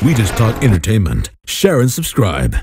sweetest talk entertainment. Share and subscribe.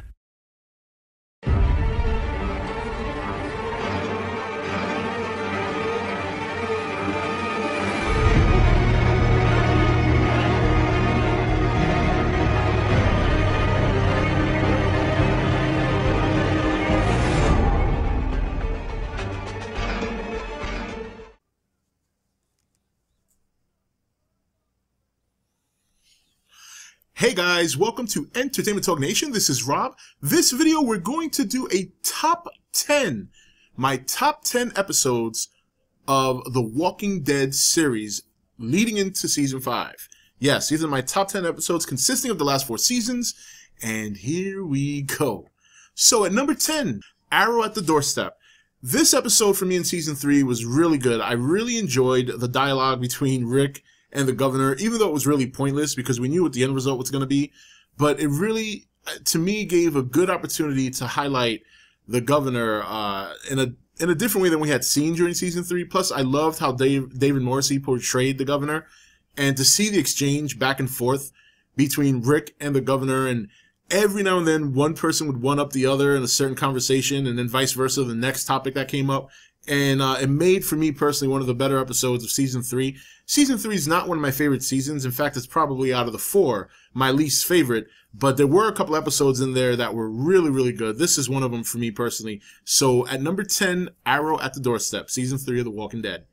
Hey guys, welcome to Entertainment Talk Nation. This is Rob. This video we're going to do a top 10, my top 10 episodes of the Walking Dead series leading into season 5. Yes, these are my top 10 episodes consisting of the last 4 seasons, and here we go. So at number 10, Arrow at the Doorstep. This episode for me in season 3 was really good. I really enjoyed the dialogue between Rick and the governor, even though it was really pointless because we knew what the end result was going to be. But it really, to me, gave a good opportunity to highlight the governor in a different way than we had seen during season 3. Plus, I loved how David Morrissey portrayed the governor, and to see the exchange back and forth between Rick and the governor, and every now and then one person would one up the other in a certain conversation, and then vice versa, the next topic that came up. And it made, for me personally, one of the better episodes of season 3. Season 3 is not one of my favorite seasons. In fact, it's probably out of the 4 my least favorite. But there were a couple episodes in there that were really, really good. This is one of them for me personally. So at number 10, Arrow at the Doorstep, season 3 of The Walking Dead.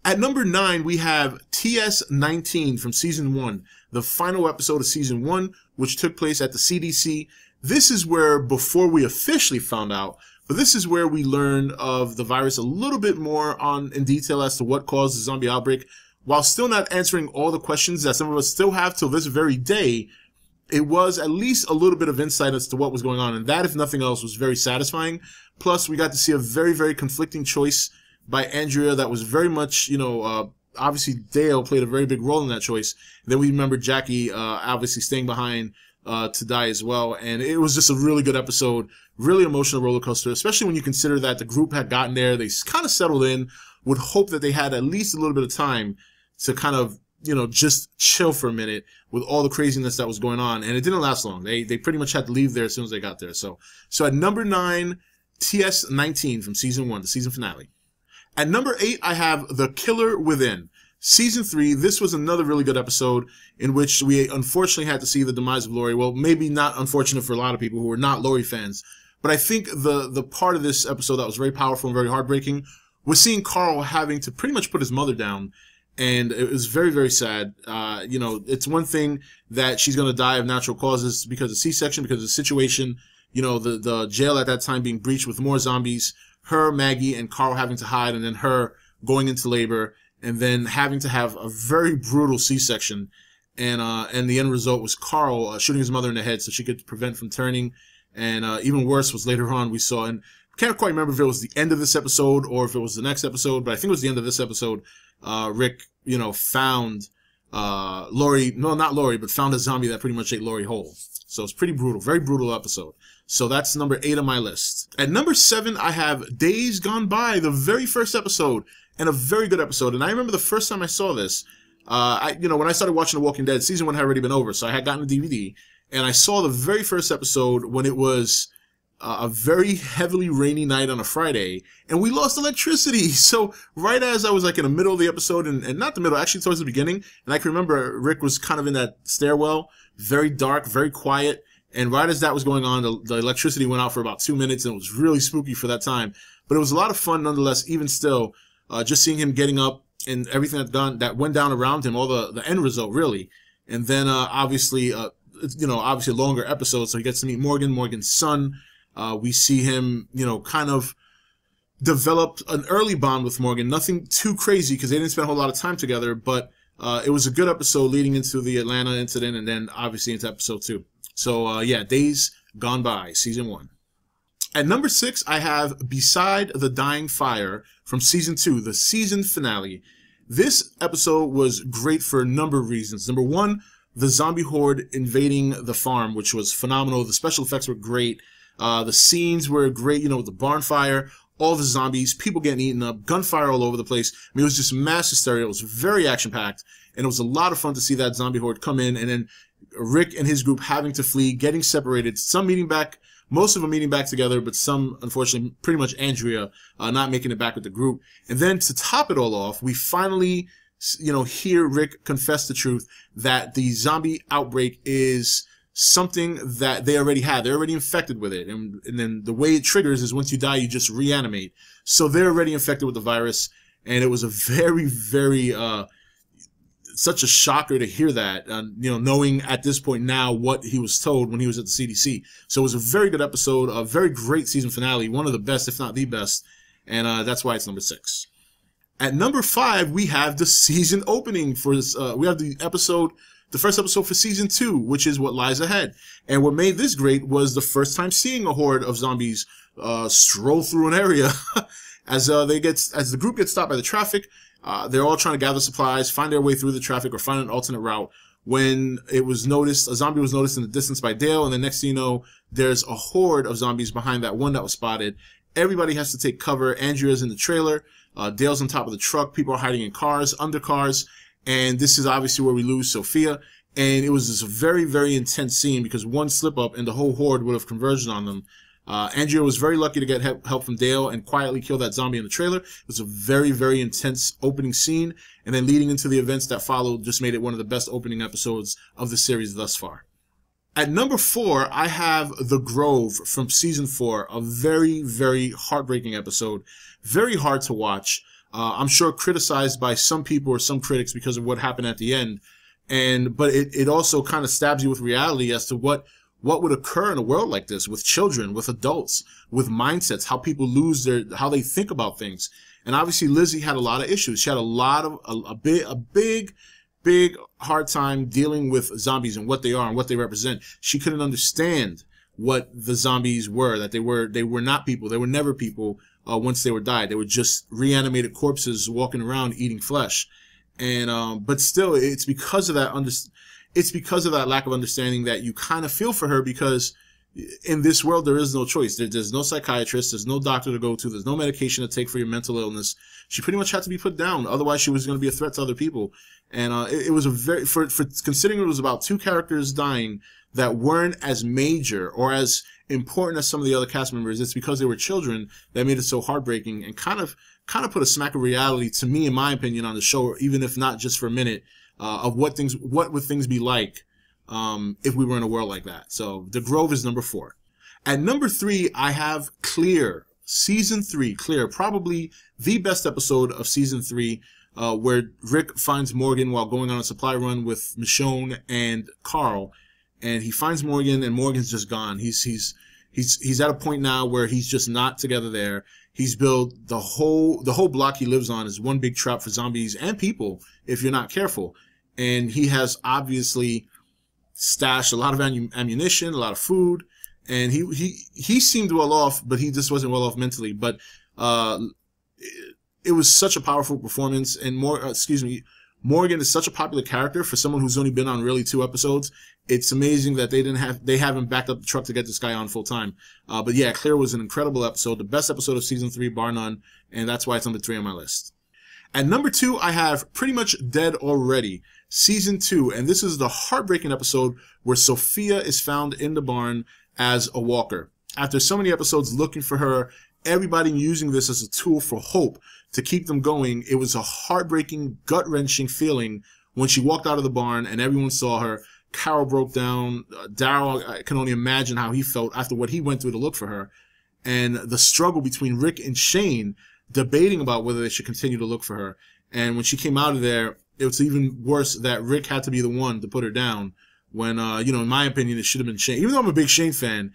At number 9, we have TS-19 from season 1, the final episode of season 1, which took place at the CDC. This is where, before we officially found out, but this is where we learned of the virus a little bit more in detail as to what caused the zombie outbreak, while still not answering all the questions that some of us still have till this very day. It was at least a little bit of insight as to what was going on, and that, if nothing else, was very satisfying. Plus, we got to see a very, very conflicting choice by Andrea that was very much, obviously Dale played a very big role in that choice. And then we remember Jackie obviously staying behind to die as well, and it was just a really good episode, really emotional roller coaster, especially when you consider that the group had gotten there, they kind of settled in, would hope that they had at least a little bit of time to kind of, just chill for a minute with all the craziness that was going on, and it didn't last long. They pretty much had to leave there as soon as they got there. So at number 9, TS-19 from season 1, the season finale. At number 8, I have The Killer Within. Season 3, this was another really good episode in which we unfortunately had to see the demise of Lori. Well, maybe not unfortunate for a lot of people who are not Lori fans, but I think the part of this episode that was very powerful and very heartbreaking was seeing Carl having to pretty much put his mother down, and it was very, very sad. It's one thing that she's going to die of natural causes because of C-section, because of the situation, the jail at that time being breached with more zombies, her, Maggie, and Carl having to hide, and then her going into labor, and then having to have a very brutal C-section, and the end result was Carl shooting his mother in the head so she could prevent from turning, and even worse was later on we saw, and can't quite remember if it was the end of this episode or if it was the next episode, but I think it was the end of this episode. Rick, found Lori, no, not Lori, but found a zombie that pretty much ate Lori whole. So it's pretty brutal, very brutal episode. So that's number 8 on my list. At number 7, I have Days Gone By, the very first episode, and a very good episode. And I remember the first time I saw this, when I started watching The Walking Dead, season 1 had already been over, so I had gotten a DVD, and I saw the very first episode when it was a very heavily rainy night on a Friday, and we lost electricity. So right as I was like in the middle of the episode, and not the middle, actually towards the beginning, and I can remember Rick was kind of in that stairwell, very dark, very quiet, and right as that was going on, the electricity went out for about 2 minutes, and it was really spooky for that time. But it was a lot of fun nonetheless, even still, just seeing him getting up and everything that went down around him, all the end result, really. And then obviously a longer episode, so he gets to meet Morgan's son. We see him, kind of develop an early bond with Morgan. Nothing too crazy because they didn't spend a whole lot of time together, but it was a good episode leading into the Atlanta incident and then obviously into episode 2. So, Days Gone By, season 1. At number 6, I have Beside the Dying Fire from season 2, the season finale. This episode was great for a number of reasons. Number 1, the zombie horde invading the farm, which was phenomenal. The special effects were great. The scenes were great, with the barn fire, all the zombies, people getting eaten up, gunfire all over the place. I mean, it was just mass hysteria. It was very action-packed. and it was a lot of fun to see that zombie horde come in, and then Rick and his group having to flee, getting separated, some meeting back, most of them meeting back together, but some, unfortunately, pretty much Andrea, not making it back with the group. And then to top it all off, we finally, hear Rick confess the truth that the zombie outbreak is something that they already had. They're already infected with it. And then the way it triggers is once you die, you just reanimate. So they're already infected with the virus. And it was a very, very, such a shocker to hear that, knowing at this point now what he was told when he was at the CDC. So it was a very good episode, a very great season finale, one of the best, if not the best. And that's why it's number 6. At number 5, we have the season opening for this. We have the first episode for season 2, which is What Lies Ahead. And what made this great was the first time seeing a horde of zombies stroll through an area as the group gets stopped by the traffic. They're all trying to gather supplies, find their way through the traffic, or find an alternate route. When it was noticed, a zombie was noticed in the distance by Dale, and the next thing you know, there's a horde of zombies behind that one that was spotted. Everybody has to take cover. Andrea's in the trailer. Dale's on top of the truck. People are hiding in cars, under cars. And this is obviously where we lose Sophia. And it was this very, very intense scene because one slip up and the whole horde would have converged on them. Andrea was very lucky to get help from Dale and quietly kill that zombie in the trailer. It was a very, very intense opening scene. And then leading into the events that followed just made it one of the best opening episodes of the series thus far. At number 4, I have The Grove from season 4, a very, very heartbreaking episode. Very hard to watch. I'm sure criticized by some people or some critics because of what happened at the end. But it also kind of stabs you with reality as to what would occur in a world like this with children, with adults, with mindsets, how people lose how they think about things. And obviously Lizzie had a lot of issues. She had a big hard time dealing with zombies and what they are and what they represent. She couldn't understand what the zombies were, that they were not people. They were never people once they were died. They were just reanimated corpses walking around eating flesh. And but still, it's because of that lack of understanding that you kind of feel for her, because in this world there is no choice. There's no psychiatrist, there's no doctor to go to, there's no medication to take for your mental illness. She pretty much had to be put down, otherwise she was going to be a threat to other people. And it was a very, for considering it was about 2 characters dying that weren't as major or as important as some of the other cast members, it's because they were children that made it so heartbreaking and kind of put a smack of reality, to me, in my opinion, on the show, even if not just for a minute, of what would things be like if we were in a world like that. So The Grove is number 4. At number 3, I have Clear, season 3. Clear, probably the best episode of season 3, where Rick finds Morgan while going on a supply run with Michonne and Carl, and he finds Morgan, and Morgan's just gone. He's at a point now where he's just not together there. He's built the whole block he lives on is one big trap for zombies and people if you're not careful. And he has obviously stashed a lot of ammunition, a lot of food, and he seemed well off, but he just wasn't well off mentally. But it was such a powerful performance, and Morgan is such a popular character for someone who's only been on really 2 episodes. It's amazing that they haven't backed up the truck to get this guy on full time. But yeah, Clear was an incredible episode, the best episode of season 3, bar none, and that's why it's number 3 on my list. At number 2, I have Pretty Much Dead Already, season 2, and this is the heartbreaking episode where Sophia is found in the barn as a walker. After so many episodes looking for her, everybody using this as a tool for hope to keep them going, it was a heartbreaking, gut-wrenching feeling when she walked out of the barn and everyone saw her. Carol broke down. Daryl, I can only imagine how he felt after what he went through to look for her. And the struggle between Rick and Shane, debating about whether they should continue to look for her. And when she came out of there, it was even worse that Rick had to be the one to put her down. When, in my opinion, it should have been Shane. Even though I'm a big Shane fan,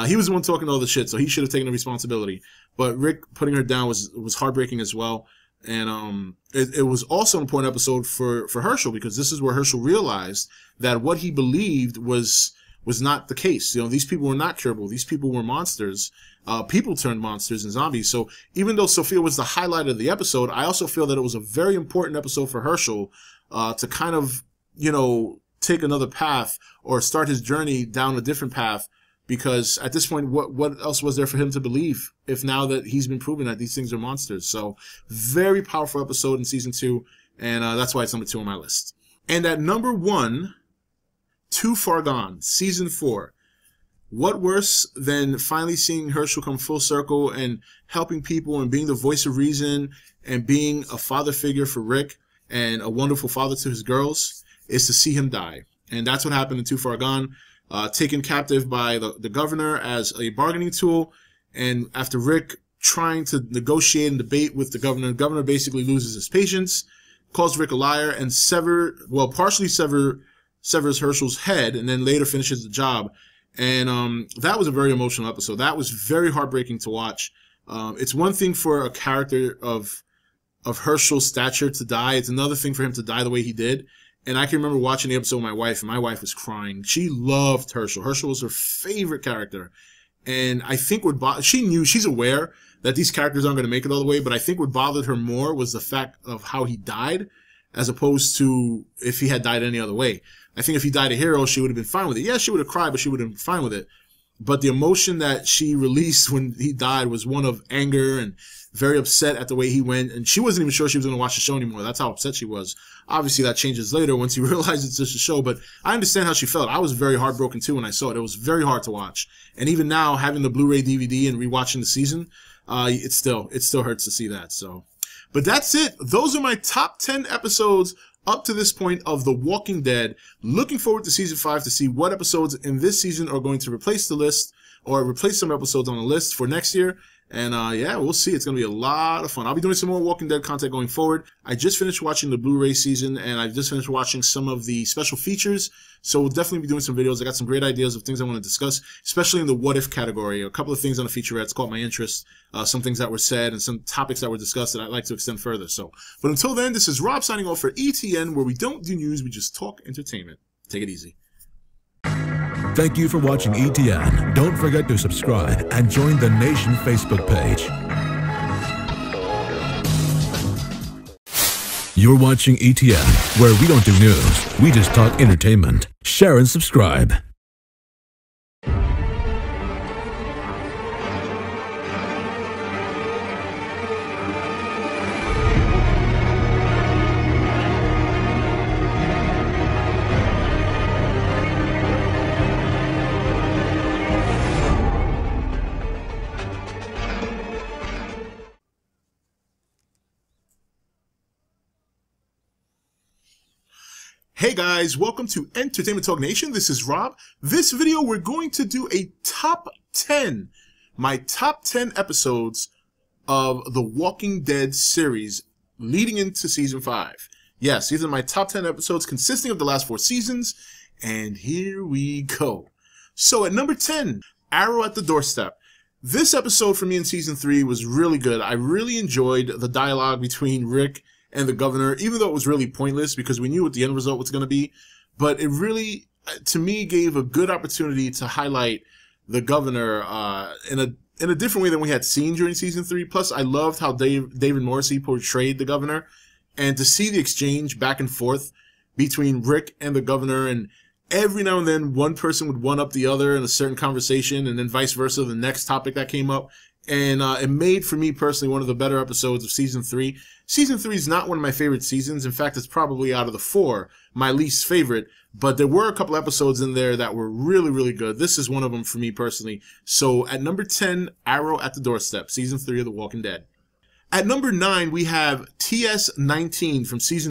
he was the one talking all the shit, so he should have taken the responsibility. But Rick putting her down was heartbreaking as well. And it was also an important episode for Herschel, because this is where Herschel realized that what he believed was not the case. These people were not curable. These people were monsters. People turned monsters and zombies. So even though Sophia was the highlight of the episode, I also feel that it was a very important episode for Herschel to kind of, take another path or start his journey down a different path. Because at this point, what else was there for him to believe if now that he's been proven that these things are monsters? So very powerful episode in season 2, and that's why it's number 2 on my list. And at number 1, Too Far Gone, Season 4. What worse than finally seeing Herschel come full circle and helping people and being the voice of reason and being a father figure for Rick and a wonderful father to his girls is to see him die. And that's what happened in Too Far Gone. Taken captive by the governor as a bargaining tool. And after Rick trying to negotiate and debate with the governor basically loses his patience, calls Rick a liar, and partially severs Herschel's head, and then later finishes the job. And that was a very emotional episode. That was very heartbreaking to watch. It's one thing for a character of Herschel's stature to die. It's another thing for him to die the way he did. And I can remember watching the episode with my wife, and my wife was crying. She loved Herschel. Herschel was her favorite character. And I think she's aware that these characters aren't going to make it all the way, but I think what bothered her more was the fact of how he died, as opposed to if he had died any other way. I think if he died a hero, she would have been fine with it. Yeah, she would have cried, but she would have been fine with it. But the emotion that she released when he died was one of anger and very upset at the way he went. And she wasn't even sure she was going to watch the show anymore. That's how upset she was. Obviously, that changes later once you realize it's just a show. But I understand how she felt. I was very heartbroken, too, when I saw it. It was very hard to watch. And even now, having the Blu-ray DVD and rewatching the season, it still hurts to see that. So, but that's it. Those are my top 10 episodes up to this point of The Walking Dead. Looking forward to season 5 to see what episodes in this season are going to replace the list or replace some episodes on the list for next year. And yeah, we'll see. It's going to be a lot of fun. I'll be doing some more Walking Dead content going forward. I just finished watching the Blu-ray season, and I've just finished watching some of the special features. So we'll definitely be doing some videos. I got some great ideas of things I want to discuss, especially in the what if category. A couple of things on the featurettes caught my interest. Some things that were said and some topics that were discussed that I'd like to extend further. So, but until then, this is Rob signing off for ETN, where we don't do news, we just talk entertainment. Take it easy. Thank you for watching ETN. Don't forget to subscribe and join the Nation Facebook page. You're watching ETN, where we don't do news, we just talk entertainment. Share and subscribe. Hey guys, welcome to Entertainment Talk Nation. This is Rob. This video, we're going to do a top 10, my top 10 episodes of the Walking Dead series leading into season 5. Yes, these are my top 10 episodes consisting of the last 4 seasons, and here we go. So at number 10, Arrow at the Doorstep. This episode for me in season 3 was really good. I really enjoyed the dialogue between Rick and the governor, even though it was really pointless because we knew what the end result was going to be. But it really, to me, gave a good opportunity to highlight the governor in a different way than we had seen during season 3. Plus, I loved how David Morrissey portrayed the governor, and to see the exchange back and forth between Rick and the governor, and every now and then one person would one up the other in a certain conversation, and then vice versa, the next topic that came up. And it made, for me personally, one of the better episodes of season 3. Season 3 is not one of my favorite seasons. In fact, it's probably out of the 4, my least favorite. But there were a couple episodes in there that were really, really good. This is one of them for me personally. So at number 10, Arrow at the Doorstep, season 3 of The Walking Dead. At number 9, we have TS-19 from season